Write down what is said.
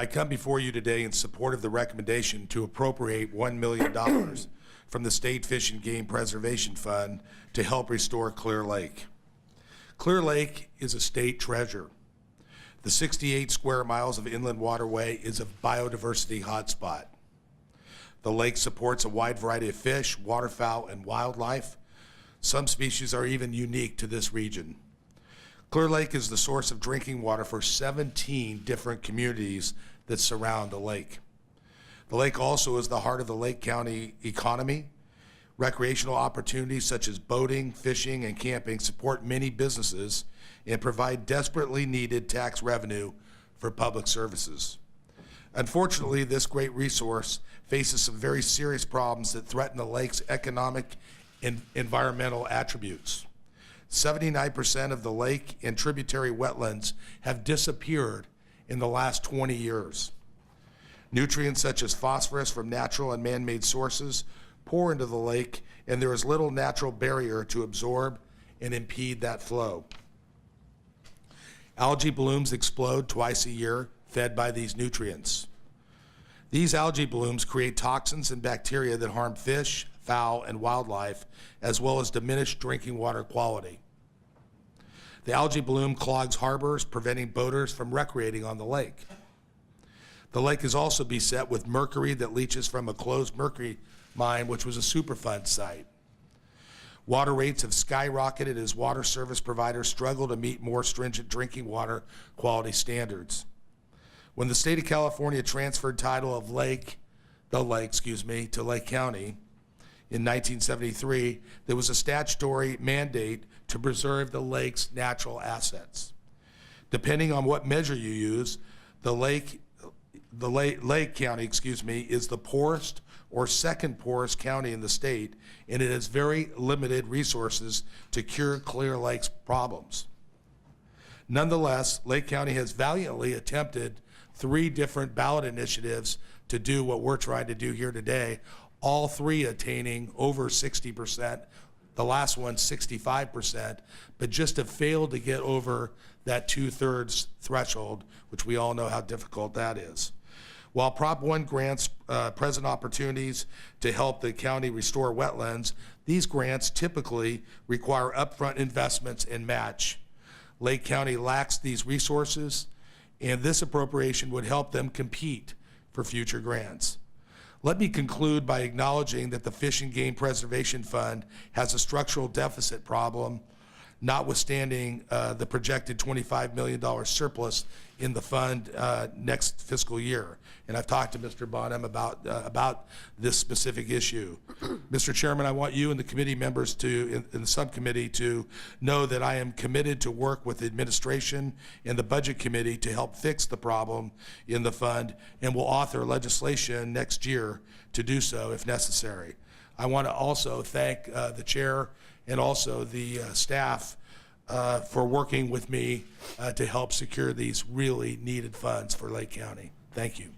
I come before you today in support of the recommendation to appropriate $1 million from the State Fish and Game Preservation Fund to help restore Clear Lake. Clear Lake is a state treasure. The 68 square miles of inland waterway is a biodiversity hotspot. The lake supports a wide variety of fish, waterfowl, and wildlife. Some species are even unique to this region. Clear Lake is the source of drinking water for 17 different communities that surround the lake. The lake also is the heart of the Lake County economy. Recreational opportunities such as boating, fishing, and camping support many businesses and provide desperately needed tax revenue for public services. Unfortunately, this great resource faces some very serious problems that threaten the lake's economic and environmental attributes. 79% of the lake and tributary wetlands have disappeared in the last 20 years. Nutrients such as phosphorus from natural and man-made sources pour into the lake, and there is little natural barrier to absorb and impede that flow. Algae blooms explode twice a year, fed by these nutrients. These algae blooms create toxins and bacteria that harm fish, fowl, and wildlife, as well as diminish drinking water quality. The algae bloom clogs harbors, preventing boaters from recreating on the lake. The lake is also beset with mercury that leaches from a closed mercury mine, which was a Superfund site. Water rates have skyrocketed as water service providers struggle to meet more stringent drinking water quality standards. When the state of California transferred title of the lake to Lake County in 1973, there was a statutory mandate to preserve the lake's natural assets. Depending on what measure you use, Lake County, is the poorest or second poorest county in the state, and it has very limited resources to cure Clear Lake's problems. Nonetheless, Lake County has valiantly attempted 3 different ballot initiatives to do what we're trying to do here today, all 3 attaining over 60%, the last one 65%, but just have failed to get over that 2/3 threshold, which we all know how difficult that is. While Prop 1 grants present opportunities to help the county restore wetlands, these grants typically require upfront investments and match. Lake County lacks these resources, and this appropriation would help them compete for future grants. Let me conclude by acknowledging that the Fish and Game Preservation Fund has a structural deficit problem, notwithstanding the projected $25 million surplus in the fund next fiscal year. And I've talked to Mr. Bonham about this specific issue. Mr. Chairman, I want you and the committee members in the subcommittee to know that I am committed to work with the administration and the budget committee to help fix the problem in the fund, and will author legislation next year to do so if necessary. I want to also thank the chair and also the staff for working with me to help secure these really needed funds for Lake County. Thank you.